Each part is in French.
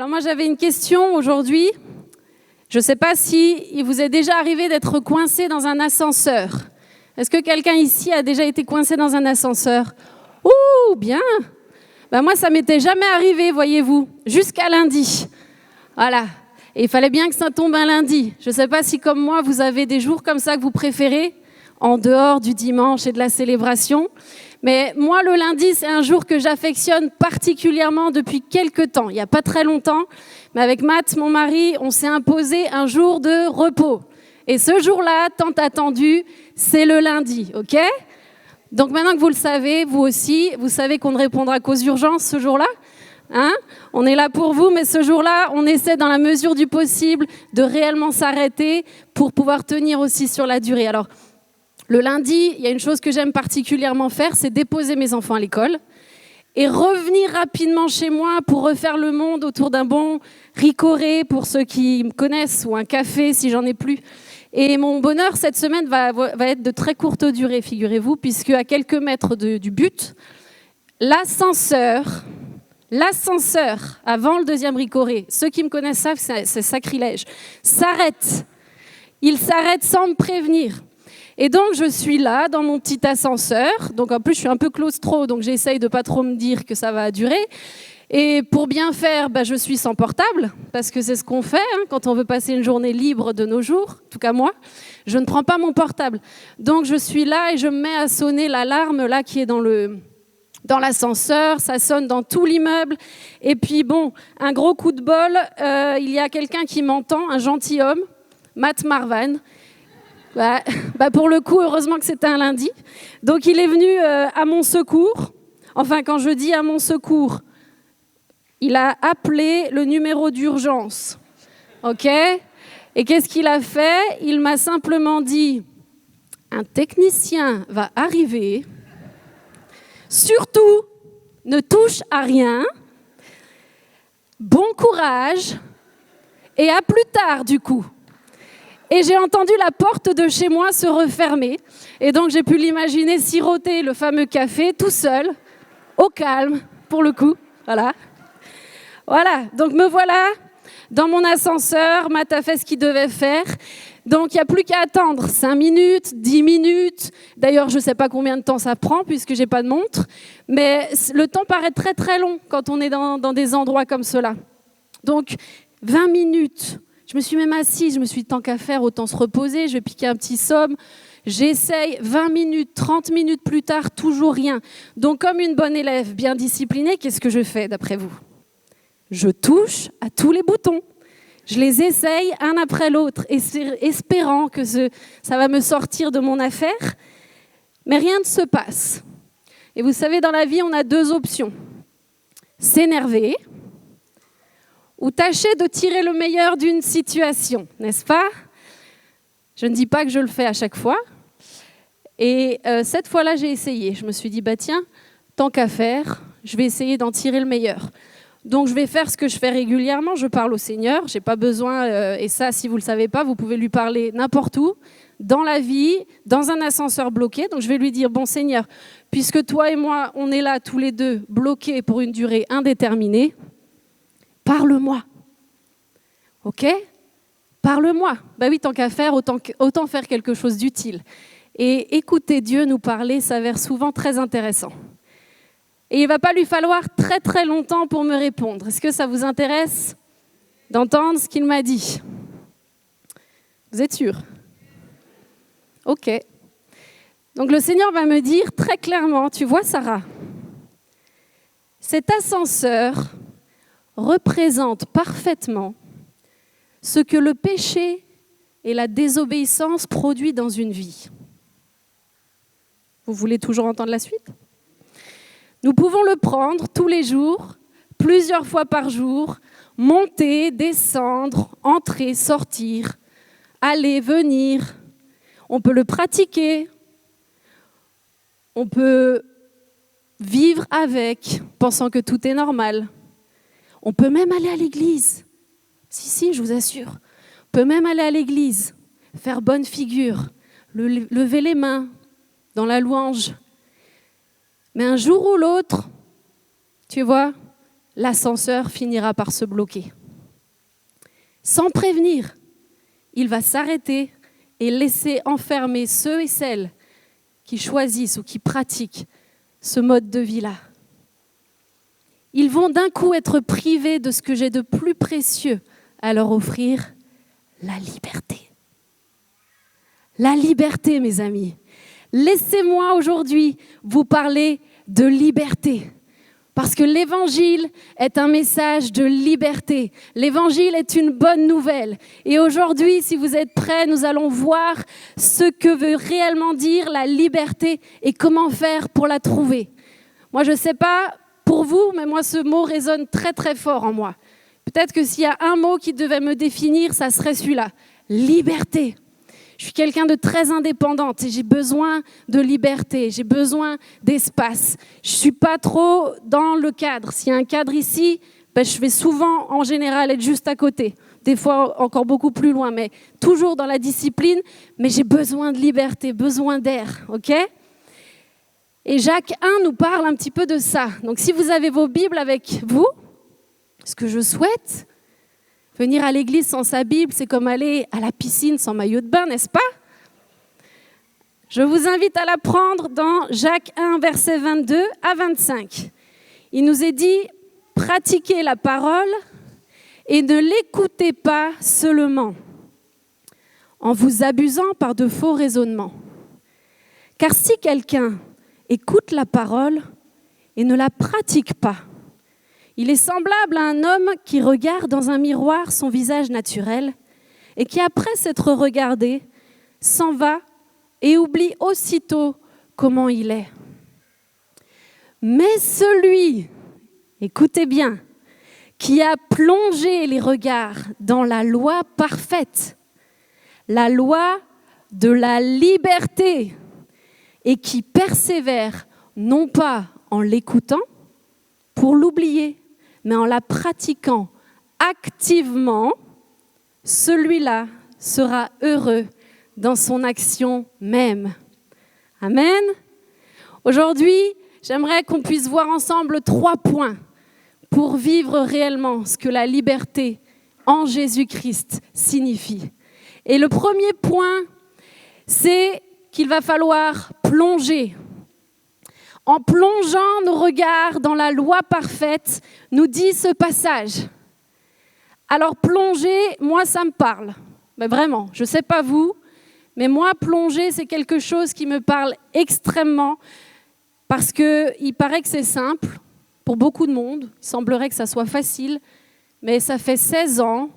Alors moi j'avais une question aujourd'hui. Je ne sais pas si il vous est déjà arrivé d'être coincé dans un ascenseur. Est-ce que quelqu'un ici a déjà été coincé dans un ascenseur? Ouh, bien. Ben moi ça m'était jamais arrivé, voyez-vous, jusqu'à lundi. Voilà. Et il fallait bien que ça tombe un lundi. Je ne sais pas si comme moi vous avez des jours comme ça que vous préférez, en dehors du dimanche et de la célébration. Mais moi, le lundi, c'est un jour que j'affectionne particulièrement depuis quelques temps. Il n'y a pas très longtemps, mais avec Matt, mon mari, on s'est imposé un jour de repos. Et ce jour-là, tant attendu, c'est le lundi, ok? Donc maintenant que vous le savez, vous aussi, vous savez qu'on ne répondra qu'aux urgences ce jour-là. Hein? On est là pour vous, mais ce jour-là, on essaie dans la mesure du possible de réellement s'arrêter pour pouvoir tenir aussi sur la durée. Alors, le lundi, il y a une chose que j'aime particulièrement faire, c'est déposer mes enfants à l'école et revenir rapidement chez moi pour refaire le monde autour d'un bon ricoré, pour ceux qui me connaissent, ou un café si j'en ai plus. Et mon bonheur cette semaine va être de très courte durée, figurez-vous, puisque à quelques mètres du but, l'ascenseur, avant le deuxième ricoré, ceux qui me connaissent savent, c'est sacrilège, s'arrête. Il s'arrête sans me prévenir. Et donc, je suis là, dans mon petit ascenseur. Donc, en plus, je suis un peu claustro, donc j'essaye de pas trop me dire que ça va durer. Et pour bien faire, je suis sans portable, parce que c'est ce qu'on fait quand on veut passer une journée libre de nos jours. En tout cas, moi, je ne prends pas mon portable. Donc, je suis là et je me mets à sonner l'alarme là qui est dans l'ascenseur. Ça sonne dans tout l'immeuble. Et puis, bon, un gros coup de bol, il y a quelqu'un qui m'entend, un gentilhomme, Matt Marvan. Pour le coup, heureusement que c'était un lundi. Donc, il est venu à mon secours. Enfin, quand je dis à mon secours, il a appelé le numéro d'urgence. OK? Et qu'est-ce qu'il a fait? Il m'a simplement dit, un technicien va arriver. Surtout, ne touche à rien. Bon courage. Et à plus tard, du coup. Et j'ai entendu la porte de chez moi se refermer. Et donc, j'ai pu l'imaginer siroter le fameux café tout seul, au calme, pour le coup. Voilà. Donc, me voilà dans mon ascenseur. Matt a fait ce qu'il devait faire. Donc, il n'y a plus qu'à attendre 5 minutes, 10 minutes. D'ailleurs, je ne sais pas combien de temps ça prend, puisque je n'ai pas de montre. Mais le temps paraît très, très long quand on est dans des endroits comme cela. Donc, 20 minutes. Je me suis même assise, je me suis dit, tant qu'à faire, autant se reposer, je vais piquer un petit somme. J'essaye 20 minutes, 30 minutes plus tard, toujours rien. Donc, comme une bonne élève bien disciplinée, qu'est-ce que je fais d'après vous? Je touche à tous les boutons. Je les essaye un après l'autre, espérant que ça va me sortir de mon affaire. Mais rien ne se passe. Et vous savez, dans la vie, on a 2 options. S'énerver ou tâcher de tirer le meilleur d'une situation, n'est-ce pas? Je ne dis pas que je le fais à chaque fois. Et cette fois-là, j'ai essayé. Je me suis dit, tiens, tant qu'à faire, je vais essayer d'en tirer le meilleur. Donc, je vais faire ce que je fais régulièrement. Je parle au Seigneur. Je n'ai pas besoin, et ça, si vous ne le savez pas, vous pouvez lui parler n'importe où, dans la vie, dans un ascenseur bloqué. Donc, je vais lui dire, bon Seigneur, puisque toi et moi, on est là tous les deux bloqués pour une durée indéterminée, parle-moi. OK? Parle-moi. Oui, tant qu'à faire, autant faire quelque chose d'utile. Et écouter Dieu nous parler s'avère souvent très intéressant. Et il ne va pas lui falloir très très longtemps pour me répondre. Est-ce que ça vous intéresse d'entendre ce qu'il m'a dit? Vous êtes sûr? OK. Donc le Seigneur va me dire très clairement, tu vois Sarah, cet ascenseur représente parfaitement ce que le péché et la désobéissance produisent dans une vie. Vous voulez toujours entendre la suite? Nous pouvons le prendre tous les jours, plusieurs fois par jour, monter, descendre, entrer, sortir, aller, venir. On peut le pratiquer, on peut vivre avec, pensant que tout est normal. On peut même aller à l'église. Si, je vous assure. On peut même aller à l'église, faire bonne figure, lever les mains dans la louange. Mais un jour ou l'autre, tu vois, l'ascenseur finira par se bloquer. Sans prévenir, il va s'arrêter et laisser enfermer ceux et celles qui choisissent ou qui pratiquent ce mode de vie-là. Ils vont d'un coup être privés de ce que j'ai de plus précieux à leur offrir, la liberté. La liberté, mes amis. Laissez-moi aujourd'hui vous parler de liberté. Parce que l'Évangile est un message de liberté. L'Évangile est une bonne nouvelle. Et aujourd'hui, si vous êtes prêts, nous allons voir ce que veut réellement dire la liberté et comment faire pour la trouver. Moi, je ne sais pas pour vous, mais moi, ce mot résonne très, très fort en moi. Peut-être que s'il y a un mot qui devait me définir, ça serait celui-là. Liberté. Je suis quelqu'un de très indépendante et j'ai besoin de liberté, j'ai besoin d'espace. Je ne suis pas trop dans le cadre. S'il y a un cadre ici, je vais souvent, en général, être juste à côté. Des fois, encore beaucoup plus loin, mais toujours dans la discipline. Mais j'ai besoin de liberté, besoin d'air, ok ? Et Jacques 1 nous parle un petit peu de ça. Donc, si vous avez vos Bibles avec vous, ce que je souhaite... Venir à l'église sans sa Bible, c'est comme aller à la piscine sans maillot de bain, n'est-ce pas? Je vous invite à la prendre dans Jacques 1, versets 22 à 25. Il nous est dit, pratiquez la parole et ne l'écoutez pas seulement, en vous abusant par de faux raisonnements. Car si quelqu'un écoute la parole et ne la pratique pas, il est semblable à un homme qui regarde dans un miroir son visage naturel et qui, après s'être regardé, s'en va et oublie aussitôt comment il est. Mais celui, écoutez bien, qui a plongé les regards dans la loi parfaite, la loi de la liberté, et qui persévère non pas en l'écoutant pour l'oublier, mais en la pratiquant activement, celui-là sera heureux dans son action même. Amen. Aujourd'hui, j'aimerais qu'on puisse voir ensemble 3 points pour vivre réellement ce que la liberté en Jésus-Christ signifie. Et le premier point, c'est qu'il va falloir plonger. En plongeant nos regards dans la loi parfaite, nous dit ce passage. Alors plonger, moi ça me parle. Mais vraiment, je ne sais pas vous, mais moi plonger c'est quelque chose qui me parle extrêmement parce qu'il paraît que c'est simple pour beaucoup de monde. Il semblerait que ça soit facile, mais ça fait 16 ans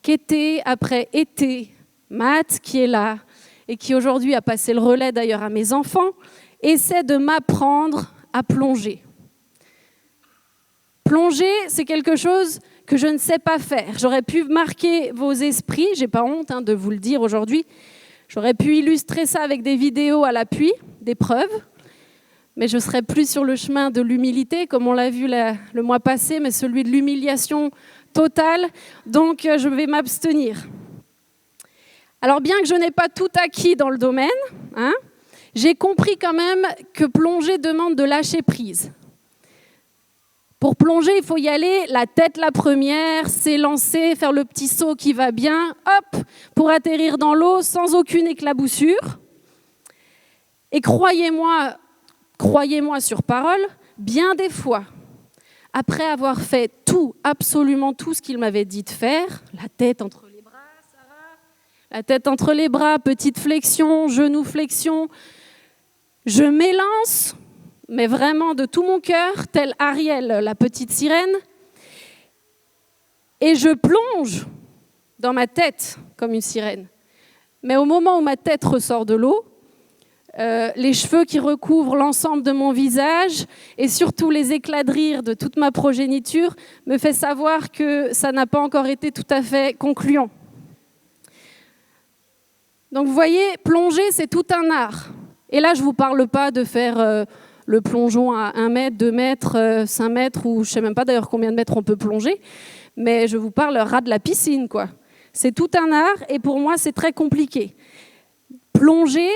qu'été après été, Matt qui est là et qui aujourd'hui a passé le relais d'ailleurs à mes enfants, essaie de m'apprendre à plonger. Plonger, c'est quelque chose que je ne sais pas faire. J'aurais pu marquer vos esprits, j'ai pas honte de vous le dire aujourd'hui. J'aurais pu illustrer ça avec des vidéos à l'appui, des preuves, mais je serais plus sur le chemin de l'humilité, comme on l'a vu le mois passé, mais celui de l'humiliation totale. Donc, je vais m'abstenir. Alors, bien que je n'ai pas tout acquis dans le domaine, j'ai compris quand même que plonger demande de lâcher prise. Pour plonger, il faut y aller la tête la première, s'élancer, faire le petit saut qui va bien, hop, pour atterrir dans l'eau sans aucune éclaboussure. Et croyez-moi sur parole, bien des fois, après avoir fait tout, absolument tout ce qu'il m'avait dit de faire, la tête entre les bras, la tête entre les bras, petite flexion, genou flexion, je m'élance, mais vraiment de tout mon cœur, telle Ariel, la petite sirène, et je plonge dans ma tête comme une sirène. Mais au moment où ma tête ressort de l'eau, les cheveux qui recouvrent l'ensemble de mon visage et surtout les éclats de rire de toute ma progéniture me fait savoir que ça n'a pas encore été tout à fait concluant. Donc vous voyez, plonger, c'est tout un art. Et là, je ne vous parle pas de faire le plongeon à 1 mètre, 2 mètres, 5 mètres, ou je ne sais même pas d'ailleurs combien de mètres on peut plonger, mais je vous parle ras de la piscine, quoi. C'est tout un art et pour moi, c'est très compliqué. Plonger,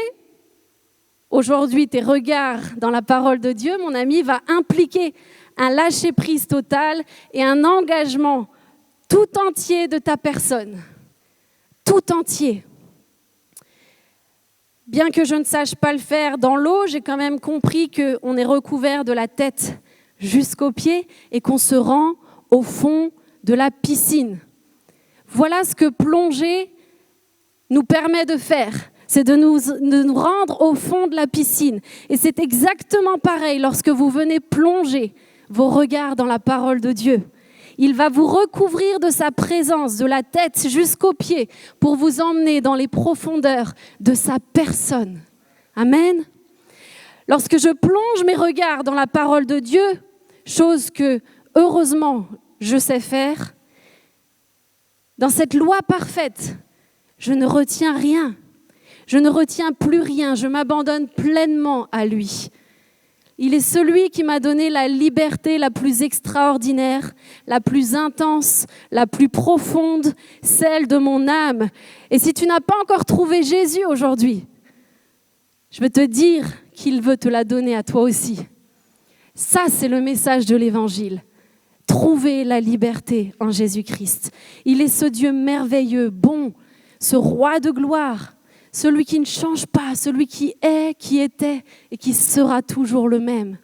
aujourd'hui, tes regards dans la parole de Dieu, mon ami, va impliquer un lâcher-prise total et un engagement tout entier de ta personne. Tout entier. Bien que je ne sache pas le faire dans l'eau, j'ai quand même compris qu'on est recouvert de la tête jusqu'aux pieds et qu'on se rend au fond de la piscine. Voilà ce que plonger nous permet de faire. C'est de nous rendre au fond de la piscine. Et c'est exactement pareil lorsque vous venez plonger vos regards dans la parole de Dieu. Il va vous recouvrir de sa présence, de la tête jusqu'aux pieds, pour vous emmener dans les profondeurs de sa personne. Amen. Lorsque je plonge mes regards dans la parole de Dieu, chose que, heureusement, je sais faire, dans cette loi parfaite, je ne retiens rien. Je ne retiens plus rien. Je m'abandonne pleinement à lui. Il est celui qui m'a donné la liberté la plus extraordinaire, la plus intense, la plus profonde, celle de mon âme. Et si tu n'as pas encore trouvé Jésus aujourd'hui, je veux te dire qu'il veut te la donner à toi aussi. Ça, c'est le message de l'Évangile. Trouver la liberté en Jésus-Christ. Il est ce Dieu merveilleux, bon, ce roi de gloire. Celui qui ne change pas, celui qui est, qui était et qui sera toujours le même.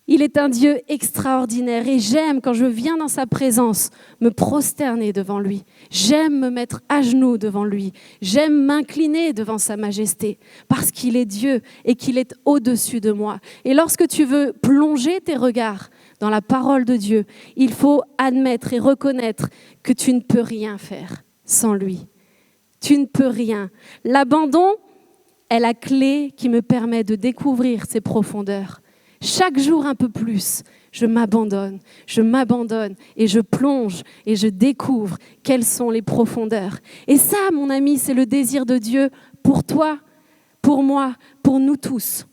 Il est un Dieu extraordinaire et j'aime, quand je viens dans sa présence, me prosterner devant lui. J'aime me mettre à genoux devant lui. J'aime m'incliner devant sa majesté parce qu'il est Dieu et qu'il est au-dessus de moi. Et lorsque tu veux plonger tes regards dans la parole de Dieu, il faut admettre et reconnaître que tu ne peux rien faire sans lui. Tu ne peux rien. L'abandon est la clé qui me permet de découvrir ces profondeurs. Chaque jour un peu plus, je m'abandonne et je plonge et je découvre quelles sont les profondeurs. Et ça, mon ami, c'est le désir de Dieu pour toi, pour moi, pour nous tous.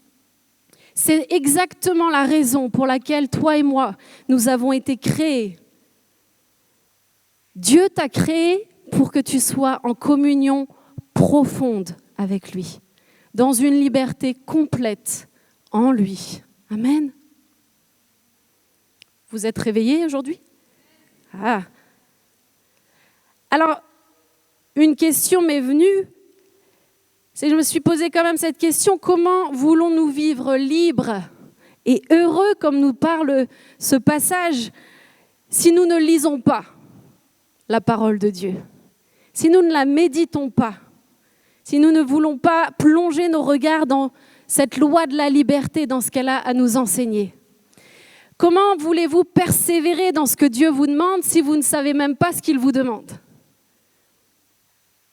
C'est exactement la raison pour laquelle toi et moi, nous avons été créés. Dieu t'a créé pour que tu sois en communion profonde avec lui, dans une liberté complète en lui. Amen. Vous êtes réveillés aujourd'hui ? Ah. Alors, une question m'est venue, c'est que je me suis posé quand même cette question, comment voulons-nous vivre libres et heureux, comme nous parle ce passage, si nous ne lisons pas la parole de Dieu ? Si nous ne la méditons pas, si nous ne voulons pas plonger nos regards dans cette loi de la liberté, dans ce qu'elle a à nous enseigner. Comment voulez-vous persévérer dans ce que Dieu vous demande si vous ne savez même pas ce qu'il vous demande ?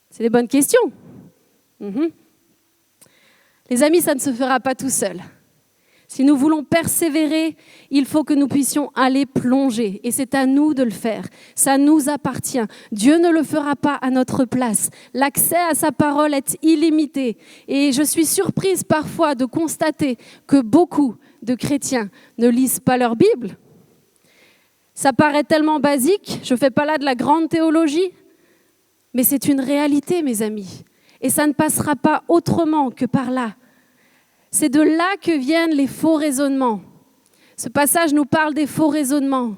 C'est des bonnes questions. Les amis, ça ne se fera pas tout seul. Si nous voulons persévérer, il faut que nous puissions aller plonger. Et c'est à nous de le faire. Ça nous appartient. Dieu ne le fera pas à notre place. L'accès à sa parole est illimité. Et je suis surprise parfois de constater que beaucoup de chrétiens ne lisent pas leur Bible. Ça paraît tellement basique. Je ne fais pas là de la grande théologie. Mais c'est une réalité, mes amis. Et ça ne passera pas autrement que par là. C'est de là que viennent les faux raisonnements. Ce passage nous parle des faux raisonnements,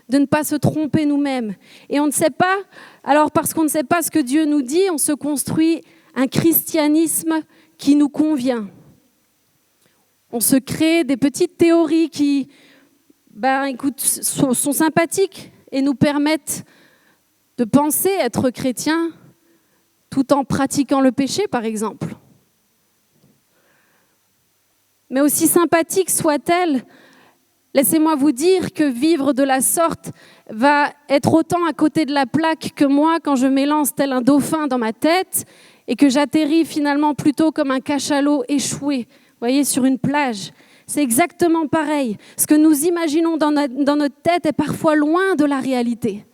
de ne pas se tromper nous-mêmes. Et on ne sait pas, alors parce qu'on ne sait pas ce que Dieu nous dit, on se construit un christianisme qui nous convient. On se crée des petites théories qui, sont sympathiques et nous permettent de penser être chrétiens tout en pratiquant le péché, par exemple. Mais aussi sympathique soit-elle, laissez-moi vous dire que vivre de la sorte va être autant à côté de la plaque que moi quand je m'élance tel un dauphin dans ma tête et que j'atterris finalement plutôt comme un cachalot échoué, voyez, sur une plage. C'est exactement pareil. Ce que nous imaginons dans notre tête est parfois loin de la réalité.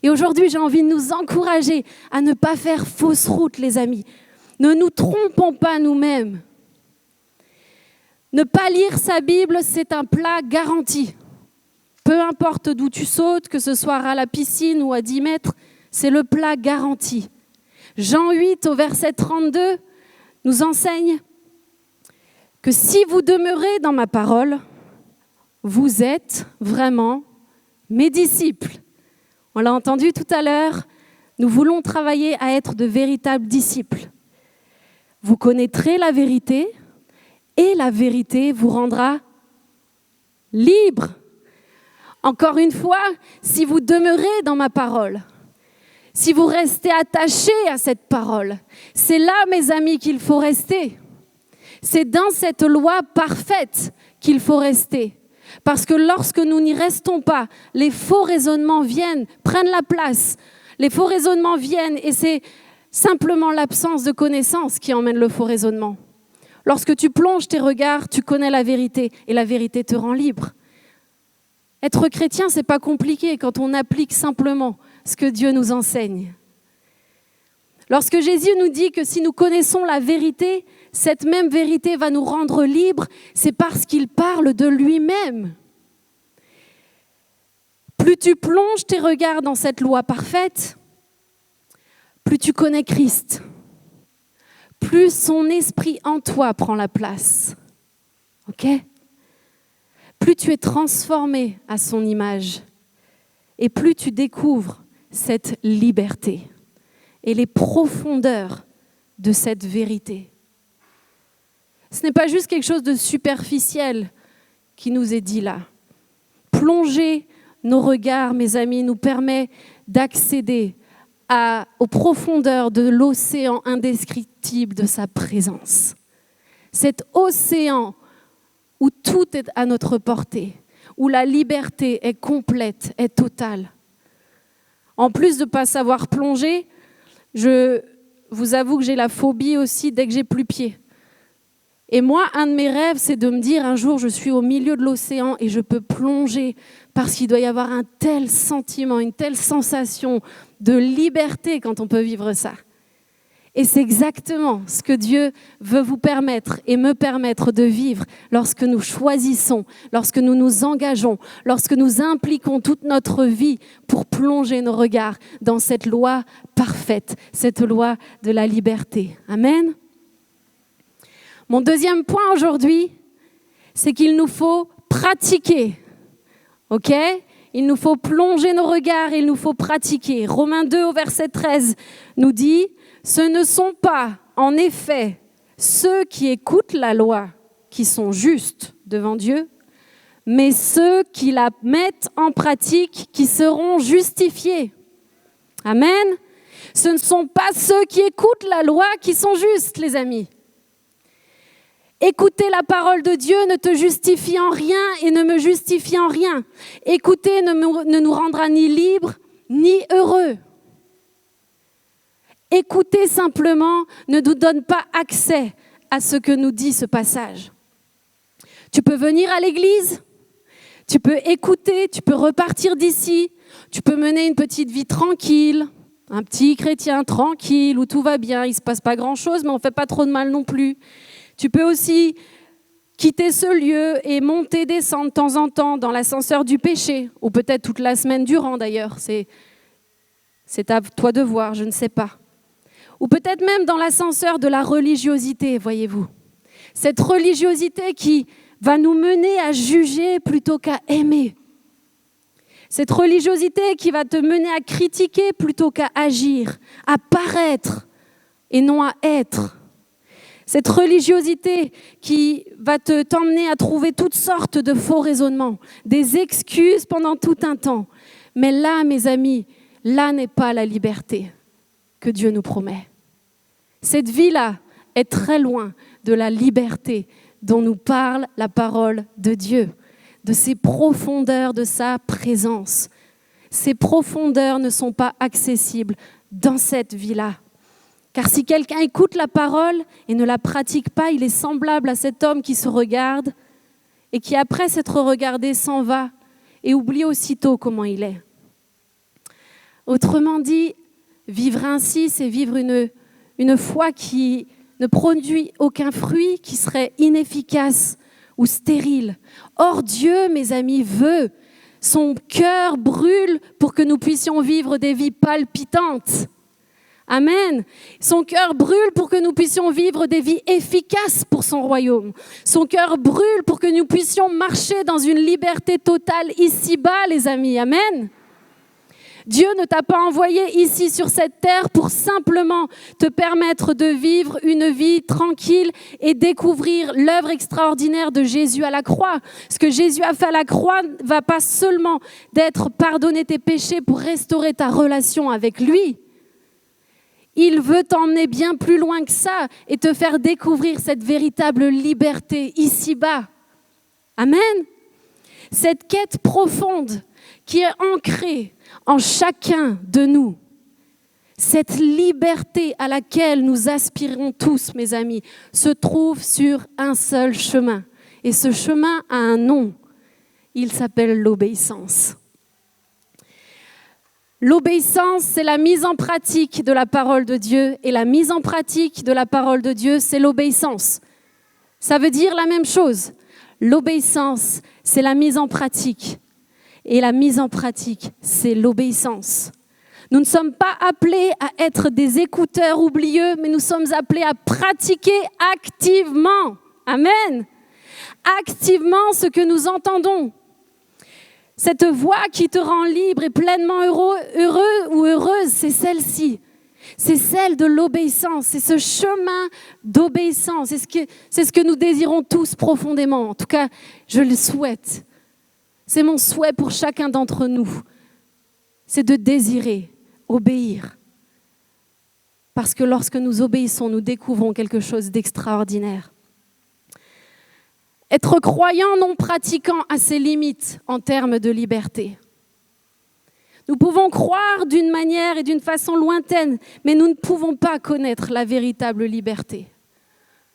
Et aujourd'hui, j'ai envie de nous encourager à ne pas faire fausse route, les amis. Ne nous trompons pas nous-mêmes. Ne pas lire sa Bible, c'est un plat garanti. Peu importe d'où tu sautes, que ce soit à la piscine ou à 10 mètres, c'est le plat garanti. Jean 8, au verset 32, nous enseigne que si vous demeurez dans ma parole, vous êtes vraiment mes disciples. On l'a entendu tout à l'heure, nous voulons travailler à être de véritables disciples. Vous connaîtrez la vérité et la vérité vous rendra libre. Encore une fois, si vous demeurez dans ma parole, si vous restez attachés à cette parole, c'est là, mes amis, qu'il faut rester. C'est dans cette loi parfaite qu'il faut rester. Parce que lorsque nous n'y restons pas, les faux raisonnements viennent, prennent la place. Les faux raisonnements viennent et c'est simplement l'absence de connaissance qui emmène le faux raisonnement. Lorsque tu plonges tes regards, tu connais la vérité et la vérité te rend libre. Être chrétien, c'est pas compliqué quand on applique simplement ce que Dieu nous enseigne. Lorsque Jésus nous dit que si nous connaissons la vérité, cette même vérité va nous rendre libres, c'est parce qu'il parle de lui-même. Plus tu plonges tes regards dans cette loi parfaite, plus tu connais Christ, plus son esprit en toi prend la place. Ok ? Plus tu es transformé à son image et plus tu découvres cette liberté et les profondeurs de cette vérité. Ce n'est pas juste quelque chose de superficiel qui nous est dit là. Plonger nos regards, mes amis, nous permet d'accéder aux profondeurs de l'océan indescriptible de sa présence. Cet océan où tout est à notre portée, où la liberté est complète, est totale. En plus de ne pas savoir plonger, je vous avoue que j'ai la phobie aussi dès que j'ai plus pied. Et moi, un de mes rêves, c'est de me dire un jour, je suis au milieu de l'océan et je peux plonger parce qu'il doit y avoir un tel sentiment, une telle sensation de liberté quand on peut vivre ça. Et c'est exactement ce que Dieu veut vous permettre et me permettre de vivre lorsque nous choisissons, lorsque nous nous engageons, lorsque nous impliquons toute notre vie pour plonger nos regards dans cette loi parfaite, cette loi de la liberté. Amen. Mon deuxième point aujourd'hui, c'est qu'il nous faut pratiquer. Ok ? Il nous faut plonger nos regards, il nous faut pratiquer. Romains 2 au verset 13 nous dit « Ce ne sont pas, en effet, ceux qui écoutent la loi qui sont justes devant Dieu, mais ceux qui la mettent en pratique qui seront justifiés. » Amen. Ce ne sont pas ceux qui écoutent la loi qui sont justes, les amis. Écouter la parole de Dieu ne te justifie en rien et ne me justifie en rien. Écouter ne nous rendra ni libres ni heureux. Écouter simplement ne nous donne pas accès à ce que nous dit ce passage. Tu peux venir à l'église, tu peux écouter, tu peux repartir d'ici, tu peux mener une petite vie tranquille, un petit chrétien tranquille où tout va bien, il ne se passe pas grand-chose mais on ne fait pas trop de mal non plus. Tu peux aussi quitter ce lieu et monter, descendre de temps en temps dans l'ascenseur du péché, ou peut-être toute la semaine durant d'ailleurs, c'est à toi de voir, je ne sais pas. Ou peut-être même dans l'ascenseur de la religiosité, voyez-vous. Cette religiosité qui va nous mener à juger plutôt qu'à aimer. Cette religiosité qui va te mener à critiquer plutôt qu'à agir, à paraître et non à être. Cette religiosité qui va t'emmener à trouver toutes sortes de faux raisonnements, des excuses pendant tout un temps. Mais là, mes amis, là n'est pas la liberté que Dieu nous promet. Cette vie-là est très loin de la liberté dont nous parle la parole de Dieu, de ces profondeurs de sa présence. Ces profondeurs ne sont pas accessibles dans cette vie-là. Car si quelqu'un écoute la parole et ne la pratique pas, il est semblable à cet homme qui se regarde et qui, après s'être regardé, s'en va et oublie aussitôt comment il est. Autrement dit, vivre ainsi, c'est vivre une foi qui ne produit aucun fruit, qui serait inefficace ou stérile. Or, Dieu, mes amis, veut, son cœur brûle pour que nous puissions vivre des vies palpitantes. Amen. Son cœur brûle pour que nous puissions vivre des vies efficaces pour son royaume. Son cœur brûle pour que nous puissions marcher dans une liberté totale ici-bas, les amis. Amen. Dieu ne t'a pas envoyé ici sur cette terre pour simplement te permettre de vivre une vie tranquille et découvrir l'œuvre extraordinaire de Jésus à la croix. Ce que Jésus a fait à la croix ne va pas seulement d'être pardonner tes péchés pour restaurer ta relation avec lui. Il veut t'emmener bien plus loin que ça et te faire découvrir cette véritable liberté ici-bas. Amen. Cette quête profonde qui est ancrée en chacun de nous. Cette liberté à laquelle nous aspirons tous, mes amis, se trouve sur un seul chemin. Et ce chemin a un nom. Il s'appelle l'obéissance. L'obéissance, c'est la mise en pratique de la parole de Dieu. Et la mise en pratique de la parole de Dieu, c'est l'obéissance. Ça veut dire la même chose. L'obéissance, c'est la mise en pratique. Et la mise en pratique, c'est l'obéissance. Nous ne sommes pas appelés à être des écouteurs oublieux, mais nous sommes appelés à pratiquer activement. Amen. Activement ce que nous entendons. Cette voix qui te rend libre et pleinement heureux ou heureuse, c'est celle-ci. C'est celle de l'obéissance. C'est ce chemin d'obéissance. C'est ce que nous désirons tous profondément. En tout cas, je le souhaite. C'est mon souhait pour chacun d'entre nous. C'est de désirer obéir. Parce que lorsque nous obéissons, nous découvrons quelque chose d'extraordinaire. Être croyant non pratiquant a ses limites en termes de liberté. Nous pouvons croire d'une manière et d'une façon lointaine, mais nous ne pouvons pas connaître la véritable liberté.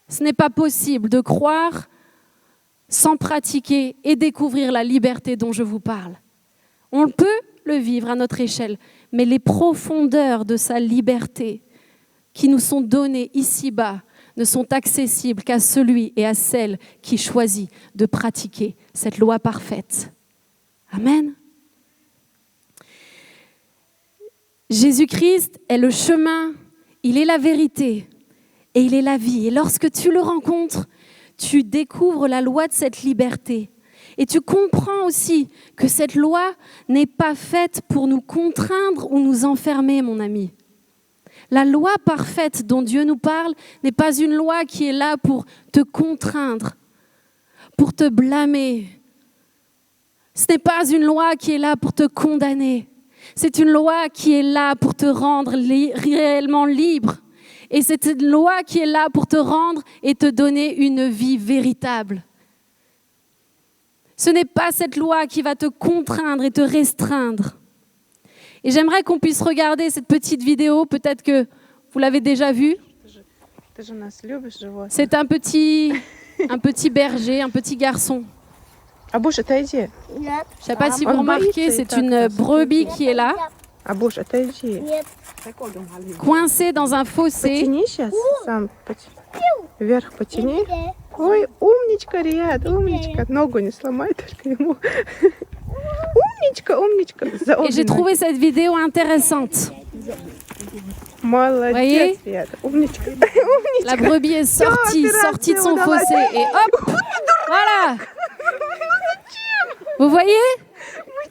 Ce n'est pas possible de croire sans pratiquer et découvrir la liberté dont je vous parle. On peut le vivre à notre échelle, mais les profondeurs de sa liberté qui nous sont données ici-bas ne sont accessibles qu'à celui et à celle qui choisit de pratiquer cette loi parfaite. Amen. Jésus-Christ est le chemin, il est la vérité et il est la vie. Et lorsque tu le rencontres, tu découvres la loi de cette liberté. Et tu comprends aussi que cette loi n'est pas faite pour nous contraindre ou nous enfermer, mon ami. La loi parfaite dont Dieu nous parle n'est pas une loi qui est là pour te contraindre, pour te blâmer. Ce n'est pas une loi qui est là pour te condamner. C'est une loi qui est là pour te rendre réellement libre. Et c'est une loi qui est là pour te rendre et te donner une vie véritable. Ce n'est pas cette loi qui va te contraindre et te restreindre. Et j'aimerais qu'on puisse regarder cette petite vidéo, peut-être que vous l'avez déjà vue. C'est un petit berger, un petit garçon. Je ne sais pas si vous remarquez, c'est une brebis qui est là, coincée dans un fossé. Ой, умничка, Риад, умничка. Ногу не сломай только ему. Умничка, умничка. Et j'ai trouvé cette vidéo intéressante. Молодец, Риад. Умничка. La brebis est sortie de son fossé et hop, voilà. Vous voyez?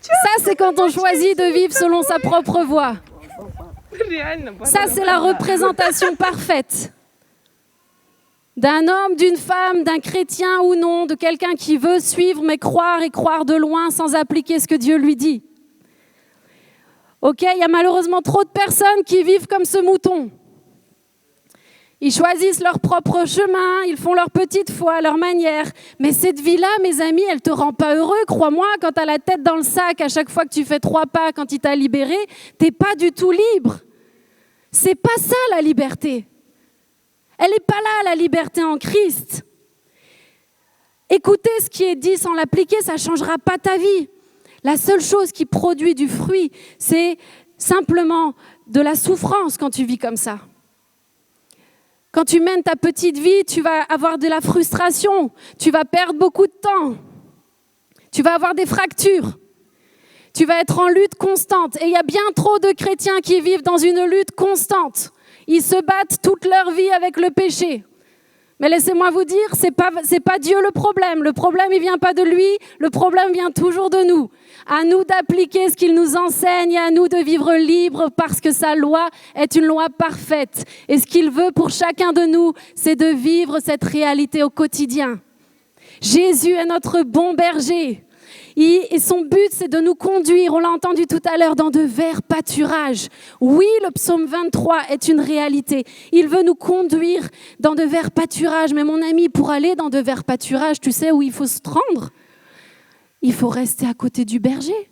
Ça, c'est quand on choisit de vivre selon sa propre voie. Ça, c'est la représentation parfaite d'un homme, d'une femme, d'un chrétien ou non, de quelqu'un qui veut suivre mais croire et croire de loin sans appliquer ce que Dieu lui dit. Ok, il y a malheureusement trop de personnes qui vivent comme ce mouton. Ils choisissent leur propre chemin, ils font leur petite foi, à leur manière. Mais cette vie-là, mes amis, elle ne te rend pas heureux. Crois-moi, quand tu as la tête dans le sac, à chaque fois que tu fais 3 pas, quand il t'a libéré, tu n'es pas du tout libre. C'est pas ça la liberté. Elle n'est pas là, la liberté en Christ. Écouter ce qui est dit sans l'appliquer, ça ne changera pas ta vie. La seule chose qui produit du fruit, c'est simplement de la souffrance quand tu vis comme ça. Quand tu mènes ta petite vie, tu vas avoir de la frustration, tu vas perdre beaucoup de temps, tu vas avoir des fractures, Tu vas être en lutte constante. Et il y a bien trop de chrétiens qui vivent dans une lutte constante. Ils se battent toute leur vie avec le péché. Mais laissez-moi vous dire, c'est pas Dieu le problème. Le problème, il vient pas de lui. Le problème vient toujours de nous. À nous d'appliquer ce qu'il nous enseigne, à nous de vivre libre parce que sa loi est une loi parfaite. Et ce qu'il veut pour chacun de nous, c'est de vivre cette réalité au quotidien. Jésus est notre bon berger. Et son but, c'est de nous conduire, on l'a entendu tout à l'heure, dans de verts pâturages. Oui, le psaume 23 est une réalité. Il veut nous conduire dans de verts pâturages. Mais mon ami, pour aller dans de verts pâturages, tu sais où il faut se rendre? Il faut rester à côté du berger.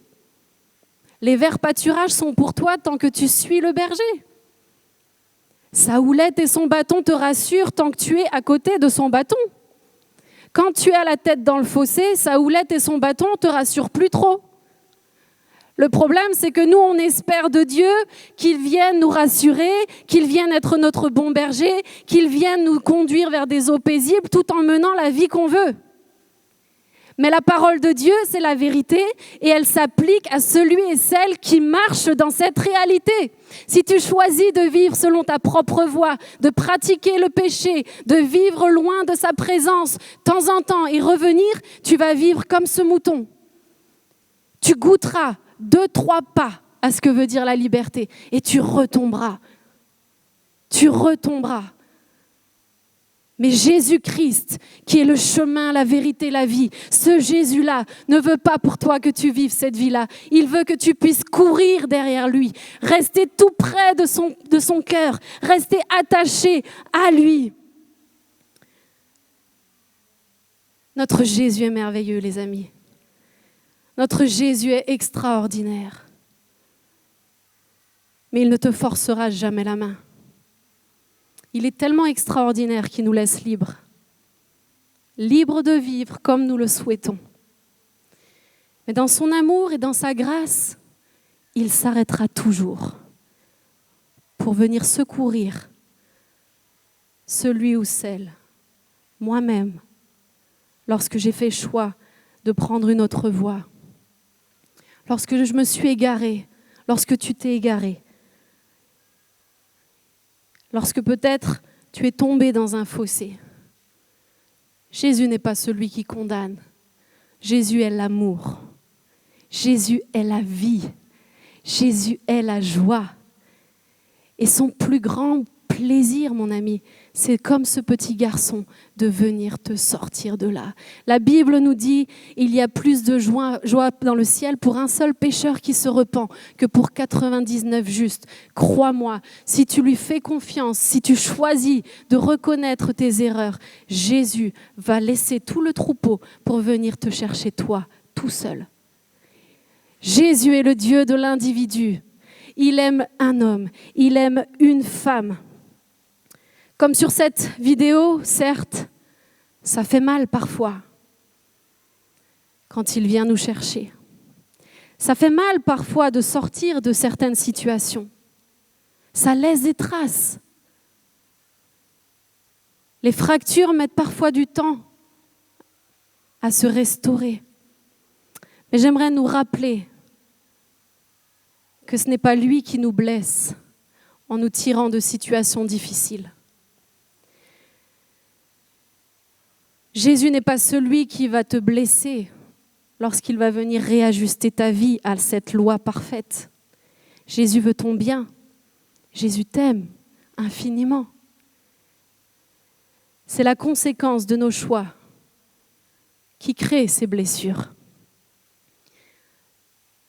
Les verts pâturages sont pour toi tant que tu suis le berger. Sa houlette et son bâton te rassurent tant que tu es à côté de son bâton. Quand tu as la tête dans le fossé, sa houlette et son bâton ne te rassurent plus trop. Le problème, c'est que nous, on espère de Dieu qu'il vienne nous rassurer, qu'il vienne être notre bon berger, qu'il vienne nous conduire vers des eaux paisibles tout en menant la vie qu'on veut. Mais la parole de Dieu, c'est la vérité et elle s'applique à celui et celle qui marche dans cette réalité. Si tu choisis de vivre selon ta propre voie, de pratiquer le péché, de vivre loin de sa présence, de temps en temps et revenir, tu vas vivre comme ce mouton. Tu goûteras 2-3 pas à ce que veut dire la liberté et tu retomberas. Tu retomberas. Mais Jésus-Christ, qui est le chemin, la vérité, la vie, ce Jésus-là ne veut pas pour toi que tu vives cette vie-là. Il veut que tu puisses courir derrière lui, rester tout près de son cœur, rester attaché à lui. Notre Jésus est merveilleux, les amis. Notre Jésus est extraordinaire. Mais il ne te forcera jamais la main. Il est tellement extraordinaire qu'il nous laisse libres. Libres de vivre comme nous le souhaitons. Mais dans son amour et dans sa grâce, il s'arrêtera toujours pour venir secourir celui ou celle, moi-même, lorsque j'ai fait choix de prendre une autre voie. Lorsque je me suis égarée, lorsque tu t'es égaré. Lorsque peut-être tu es tombé dans un fossé. Jésus n'est pas celui qui condamne. Jésus est l'amour. Jésus est la vie. Jésus est la joie. Et son plus grand plaisir, mon ami, c'est comme ce petit garçon de venir te sortir de là. La Bible nous dit il y a plus de joie dans le ciel pour un seul pécheur qui se repent que pour 99 justes. Crois-moi, si tu lui fais confiance, si tu choisis de reconnaître tes erreurs, Jésus va laisser tout le troupeau pour venir te chercher toi, tout seul. Jésus est le Dieu de l'individu. Il aime un homme, il aime une femme. Comme sur cette vidéo, certes, ça fait mal parfois quand il vient nous chercher. Ça fait mal parfois de sortir de certaines situations. Ça laisse des traces. Les fractures mettent parfois du temps à se restaurer. Mais j'aimerais nous rappeler que ce n'est pas lui qui nous blesse en nous tirant de situations difficiles. Jésus n'est pas celui qui va te blesser lorsqu'il va venir réajuster ta vie à cette loi parfaite. Jésus veut ton bien. Jésus t'aime infiniment. C'est la conséquence de nos choix qui crée ces blessures.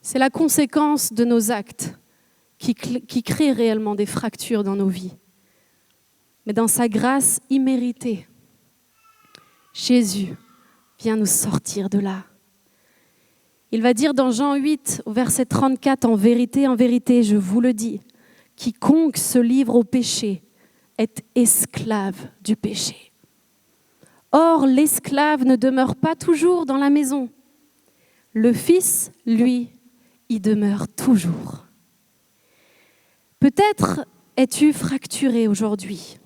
C'est la conséquence de nos actes qui crée réellement des fractures dans nos vies. Mais dans sa grâce imméritée, Jésus vient nous sortir de là. Il va dire dans Jean 8, au verset 34, en vérité, je vous le dis, quiconque se livre au péché est esclave du péché. Or, l'esclave ne demeure pas toujours dans la maison. Le Fils, lui, y demeure toujours. Peut-être es-tu fracturé aujourd'hui.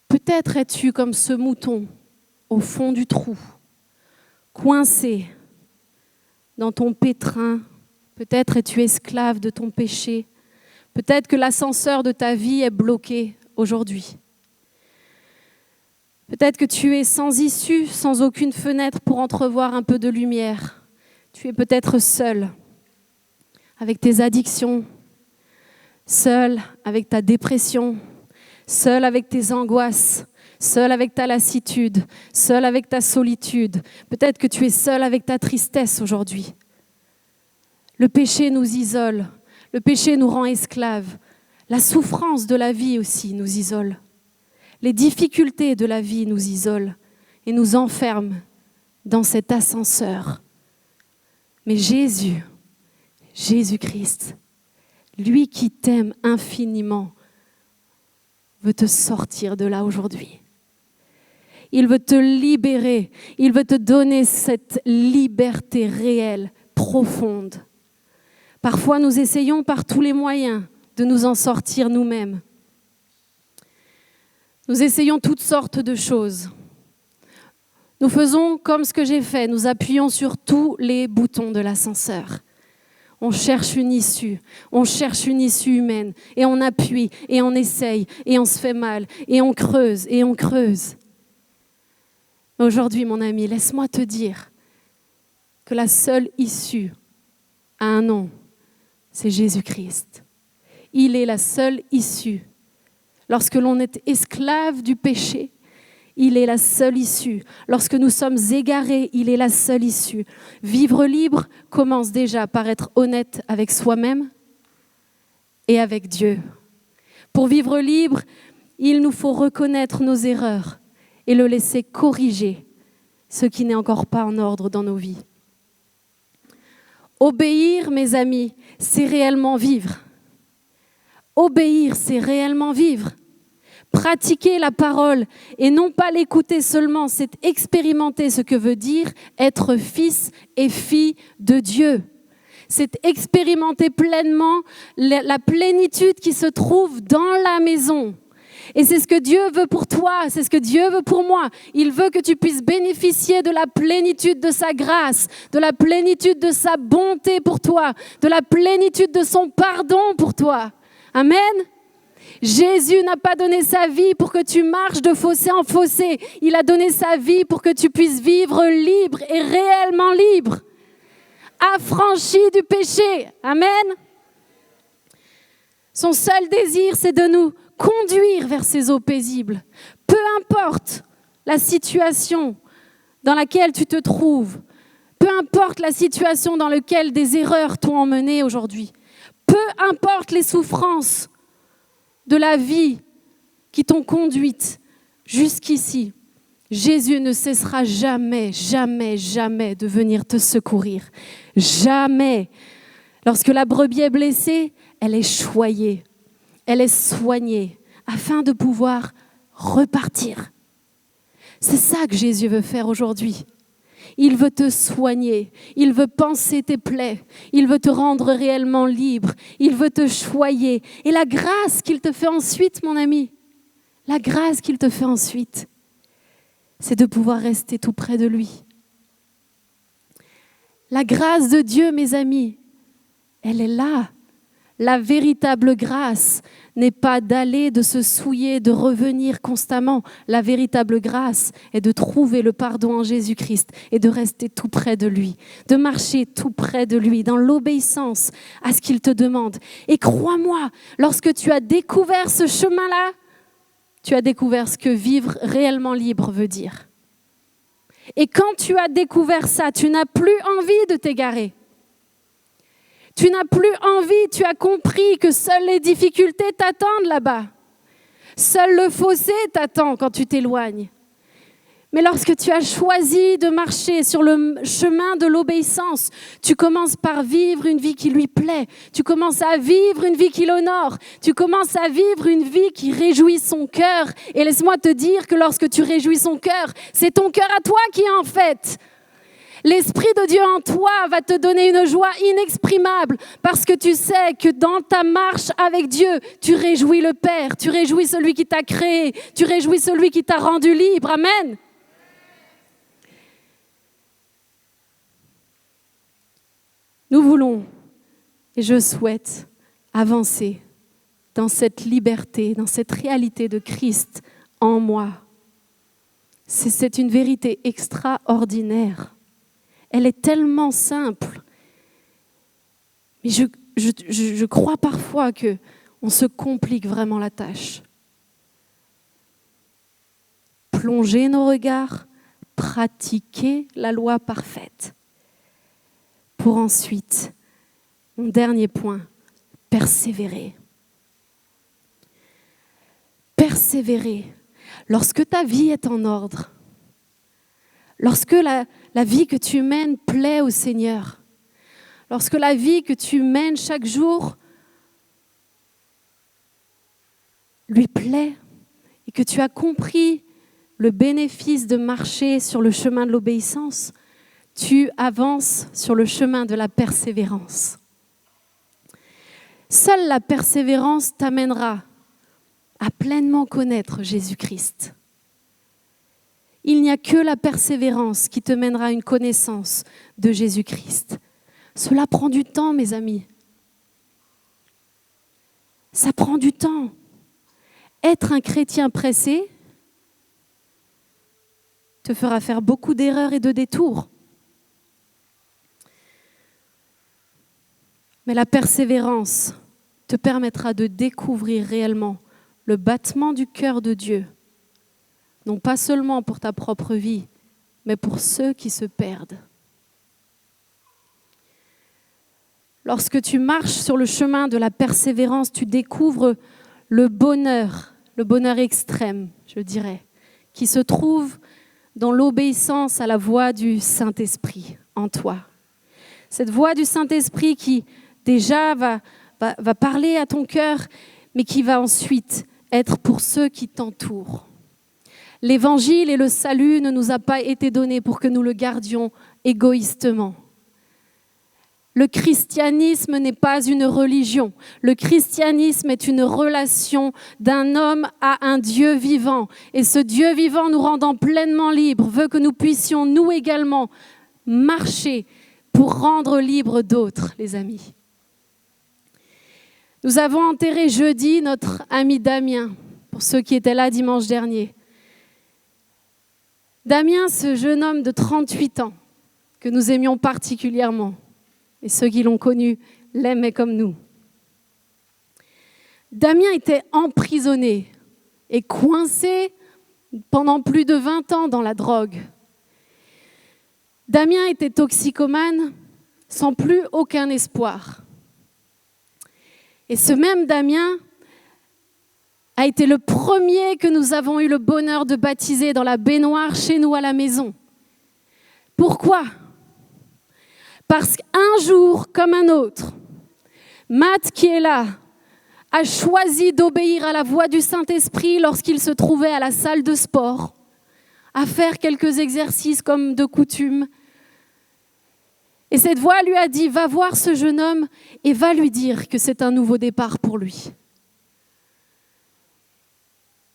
Peut-être es-tu comme ce mouton au fond du trou, coincé dans ton pétrin. Peut-être es-tu esclave de ton péché. Peut-être que l'ascenseur de ta vie est bloqué aujourd'hui. Peut-être que tu es sans issue, sans aucune fenêtre pour entrevoir un peu de lumière. Tu es peut-être seul avec tes addictions, seul avec ta dépression, seul avec tes angoisses, seul avec ta lassitude, seul avec ta solitude. Peut-être que tu es seul avec ta tristesse aujourd'hui. Le péché nous isole, le péché nous rend esclaves. La souffrance de la vie aussi nous isole. Les difficultés de la vie nous isolent et nous enferment dans cet ascenseur. Mais Jésus-Christ, lui qui t'aime infiniment, veut te sortir de là aujourd'hui. Il veut te libérer, il veut te donner cette liberté réelle, profonde. Parfois, nous essayons par tous les moyens de nous en sortir nous-mêmes. Nous essayons toutes sortes de choses. Nous faisons comme ce que j'ai fait, nous appuyons sur tous les boutons de l'ascenseur. On cherche une issue humaine, et on appuie, et on essaye, et on se fait mal, et on creuse, et on creuse. Aujourd'hui, mon ami, laisse-moi te dire que la seule issue a un nom, c'est Jésus-Christ. Il est la seule issue. Lorsque l'on est esclave du péché, il est la seule issue. Lorsque nous sommes égarés, il est la seule issue. Vivre libre commence déjà par être honnête avec soi-même et avec Dieu. Pour vivre libre, il nous faut reconnaître nos erreurs et le laisser corriger ce qui n'est encore pas en ordre dans nos vies. Obéir, mes amis, c'est réellement vivre. Obéir, c'est réellement vivre. Pratiquer la parole et non pas l'écouter seulement, c'est expérimenter ce que veut dire être fils et fille de Dieu. C'est expérimenter pleinement la plénitude qui se trouve dans la maison. Et c'est ce que Dieu veut pour toi, c'est ce que Dieu veut pour moi. Il veut que tu puisses bénéficier de la plénitude de sa grâce, de la plénitude de sa bonté pour toi, de la plénitude de son pardon pour toi. Amen. Jésus n'a pas donné sa vie pour que tu marches de fossé en fossé. Il a donné sa vie pour que tu puisses vivre libre et réellement libre, affranchi du péché. Amen. Son seul désir, c'est de nous conduire vers ces eaux paisibles. Peu importe la situation dans laquelle tu te trouves, peu importe la situation dans laquelle des erreurs t'ont emmené aujourd'hui, peu importe les souffrances de la vie qui t'ont conduite jusqu'ici, Jésus ne cessera jamais, jamais, jamais de venir te secourir. Jamais. Lorsque la brebis est blessée, elle est choyée, elle est soignée afin de pouvoir repartir. C'est ça que Jésus veut faire aujourd'hui. Il veut te soigner, il veut panser tes plaies, il veut te rendre réellement libre, il veut te choyer. Et la grâce qu'il te fait ensuite, mon ami, la grâce qu'il te fait ensuite, c'est de pouvoir rester tout près de lui. La grâce de Dieu, mes amis, elle est là. La véritable grâce n'est pas d'aller, de se souiller, de revenir constamment. La véritable grâce est de trouver le pardon en Jésus-Christ et de rester tout près de lui, de marcher tout près de lui, dans l'obéissance à ce qu'il te demande. Et crois-moi, lorsque tu as découvert ce chemin-là, tu as découvert ce que vivre réellement libre veut dire. Et quand tu as découvert ça, tu n'as plus envie de t'égarer. Tu n'as plus envie, tu as compris que seules les difficultés t'attendent là-bas. Seul le fossé t'attend quand tu t'éloignes. Mais lorsque tu as choisi de marcher sur le chemin de l'obéissance, tu commences par vivre une vie qui lui plaît. Tu commences à vivre une vie qui l'honore. Tu commences à vivre une vie qui réjouit son cœur. Et laisse-moi te dire que lorsque tu réjouis son cœur, c'est ton cœur à toi qui est en fête. L'Esprit de Dieu en toi va te donner une joie inexprimable parce que tu sais que dans ta marche avec Dieu, tu réjouis le Père, tu réjouis celui qui t'a créé, tu réjouis celui qui t'a rendu libre. Amen. Nous voulons, et je souhaite, avancer dans cette liberté, dans cette réalité de Christ en moi. C'est une vérité extraordinaire. Elle est tellement simple. Mais je crois parfois qu'on se complique vraiment la tâche. Plonger nos regards, pratiquer la loi parfaite. Pour ensuite, mon dernier point, persévérer. Persévérer. Lorsque ta vie est en ordre, lorsque la vie que tu mènes plaît au Seigneur, lorsque la vie que tu mènes chaque jour lui plaît et que tu as compris le bénéfice de marcher sur le chemin de l'obéissance, tu avances sur le chemin de la persévérance. Seule la persévérance t'amènera à pleinement connaître Jésus-Christ. Il n'y a que la persévérance qui te mènera à une connaissance de Jésus-Christ. Cela prend du temps, mes amis. Ça prend du temps. Être un chrétien pressé te fera faire beaucoup d'erreurs et de détours. Mais la persévérance te permettra de découvrir réellement le battement du cœur de Dieu, non pas seulement pour ta propre vie, mais pour ceux qui se perdent. Lorsque tu marches sur le chemin de la persévérance, tu découvres le bonheur extrême, je dirais, qui se trouve dans l'obéissance à la voix du Saint-Esprit en toi. Cette voix du Saint-Esprit qui déjà va parler à ton cœur, mais qui va ensuite être pour ceux qui t'entourent. L'évangile et le salut ne nous a pas été donnés pour que nous le gardions égoïstement. Le christianisme n'est pas une religion. Le christianisme est une relation d'un homme à un Dieu vivant. Et ce Dieu vivant, nous rendant pleinement libres, veut que nous puissions, nous également, marcher pour rendre libres d'autres, les amis. Nous avons enterré jeudi notre ami Damien, pour ceux qui étaient là dimanche dernier. Damien, ce jeune homme de 38 ans, que nous aimions particulièrement, et ceux qui l'ont connu l'aimaient comme nous. Damien était emprisonné et coincé pendant plus de 20 ans dans la drogue. Damien était toxicomane sans plus aucun espoir. Et ce même Damien a été le premier que nous avons eu le bonheur de baptiser dans la baignoire chez nous à la maison. Pourquoi ? Parce qu'un jour comme un autre, Matt qui est là a choisi d'obéir à la voix du Saint-Esprit lorsqu'il se trouvait à la salle de sport, à faire quelques exercices comme de coutume. Et cette voix lui a dit, va voir ce jeune homme et va lui dire que c'est un nouveau départ pour lui.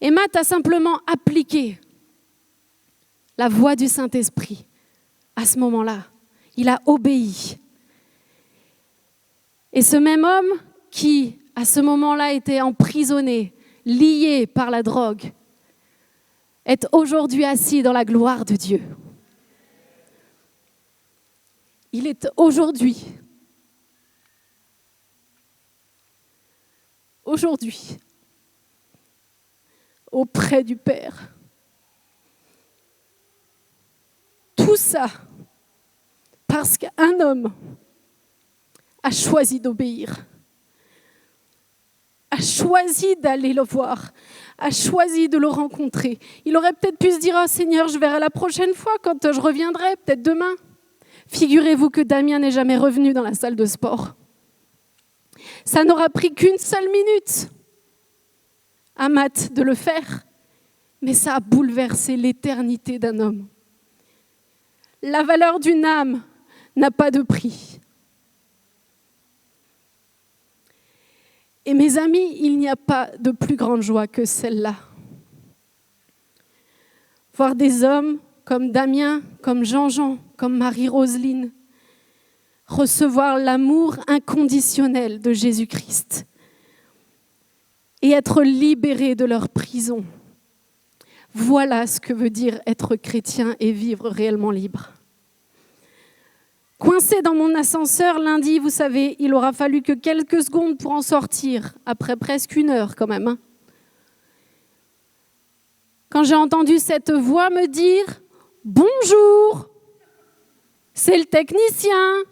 Et Matt a simplement appliqué la voix du Saint-Esprit à ce moment-là. Il a obéi. Et ce même homme qui, à ce moment-là, était emprisonné, lié par la drogue, est aujourd'hui assis dans la gloire de Dieu. Il est aujourd'hui auprès du Père. Tout ça parce qu'un homme a choisi d'obéir, a choisi d'aller le voir, a choisi de le rencontrer. Il aurait peut-être pu se dire « Oh Seigneur, je verrai la prochaine fois quand je reviendrai, peut-être demain ». Figurez-vous que Damien n'est jamais revenu dans la salle de sport. Ça n'aura pris qu'une seule minute à Matt de le faire, mais ça a bouleversé l'éternité d'un homme. La valeur d'une âme n'a pas de prix. Et mes amis, il n'y a pas de plus grande joie que celle-là. Voir des hommes comme Damien, comme Jean-Jean, comme Marie-Roseline, recevoir l'amour inconditionnel de Jésus-Christ et être libérés de leur prison. Voilà ce que veut dire être chrétien et vivre réellement libre. Coincé dans mon ascenseur lundi, vous savez, il aura fallu que quelques secondes pour en sortir, après presque 1 heure quand même. Quand j'ai entendu cette voix me dire « Bonjour !» C'est le technicien.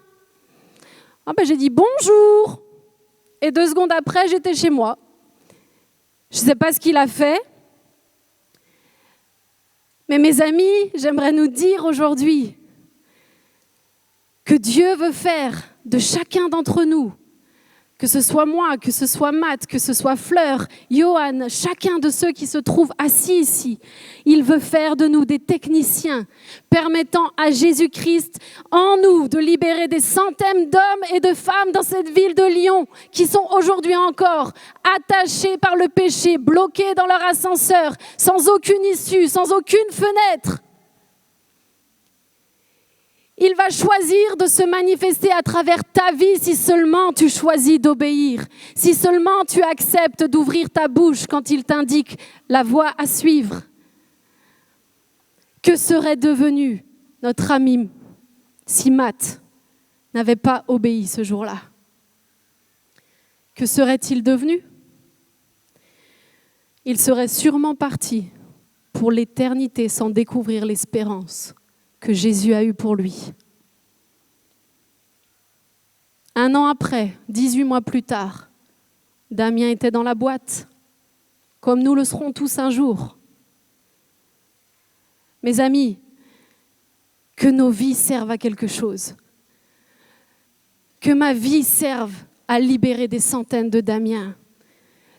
J'ai dit « Bonjour !» Et 2 secondes après, j'étais chez moi. Je ne sais pas ce qu'il a fait. Mais mes amis, j'aimerais nous dire aujourd'hui que Dieu veut faire de chacun d'entre nous, que ce soit moi, que ce soit Matt, que ce soit Fleur, Johan, chacun de ceux qui se trouvent assis ici, il veut faire de nous des techniciens, permettant à Jésus-Christ en nous de libérer des centaines d'hommes et de femmes dans cette ville de Lyon qui sont aujourd'hui encore attachés par le péché, bloqués dans leur ascenseur, sans aucune issue, sans aucune fenêtre. Il va choisir de se manifester à travers ta vie si seulement tu choisis d'obéir, si seulement tu acceptes d'ouvrir ta bouche quand il t'indique la voie à suivre. Que serait devenu notre ami si Matt n'avait pas obéi ce jour-là? Que serait-il devenu? Il serait sûrement parti pour l'éternité sans découvrir l'espérance que Jésus a eue pour lui. 1 an après, 18 mois plus tard, Damien était dans la boîte, comme nous le serons tous un jour. Mes amis, que nos vies servent à quelque chose. Que ma vie serve à libérer des centaines de Damiens.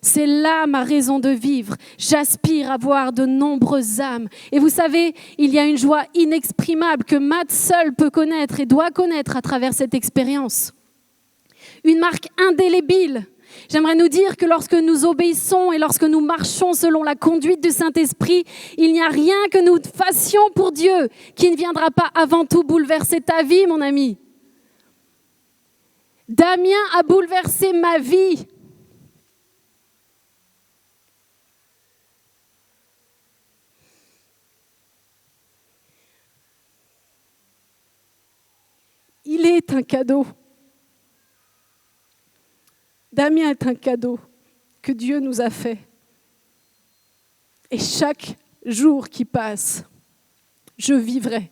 C'est là ma raison de vivre. J'aspire à voir de nombreuses âmes. Et vous savez, il y a une joie inexprimable que Matt seul peut connaître et doit connaître à travers cette expérience. Une marque indélébile. J'aimerais nous dire que lorsque nous obéissons et lorsque nous marchons selon la conduite du Saint-Esprit, il n'y a rien que nous fassions pour Dieu qui ne viendra pas avant tout bouleverser ta vie, mon ami. Damien a bouleversé ma vie. Il est un cadeau. Damien est un cadeau que Dieu nous a fait. Et chaque jour qui passe, je vivrai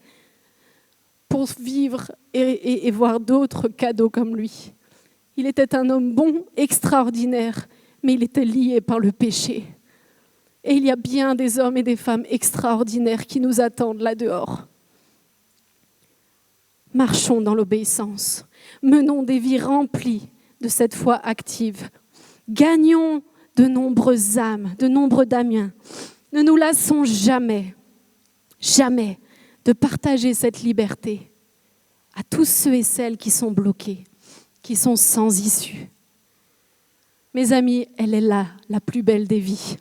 pour vivre et voir d'autres cadeaux comme lui. Il était un homme bon, extraordinaire, mais il était lié par le péché. Et il y a bien des hommes et des femmes extraordinaires qui nous attendent là dehors. Marchons dans l'obéissance. Menons des vies remplies de cette foi active. Gagnons de nombreuses âmes, de nombreux Damiens. Ne nous lassons jamais, jamais de partager cette liberté à tous ceux et celles qui sont bloqués, qui sont sans issue. Mes amis, elle est là, la plus belle des vies.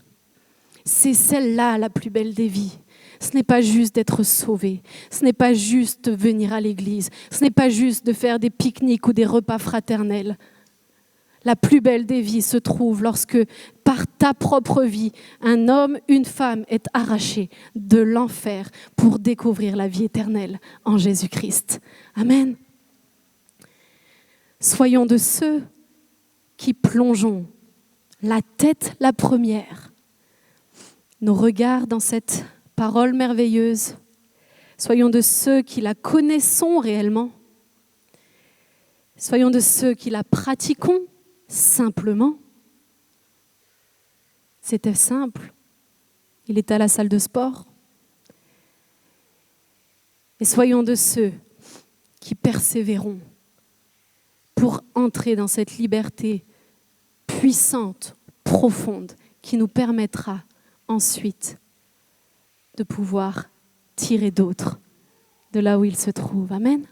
C'est celle-là, la plus belle des vies. Ce n'est pas juste d'être sauvé, ce n'est pas juste de venir à l'église, ce n'est pas juste de faire des pique-niques ou des repas fraternels. La plus belle des vies se trouve lorsque, par ta propre vie, un homme, une femme est arraché de l'enfer pour découvrir la vie éternelle en Jésus-Christ. Amen. Soyons de ceux qui plongeons la tête la première, nos regards dans cette parole merveilleuse. Soyons de ceux qui la connaissons réellement. Soyons de ceux qui la pratiquons simplement. C'était simple. Il était à la salle de sport. Et soyons de ceux qui persévérons pour entrer dans cette liberté puissante, profonde, qui nous permettra ensuite de pouvoir tirer d'autres de là où ils se trouvent. Amen.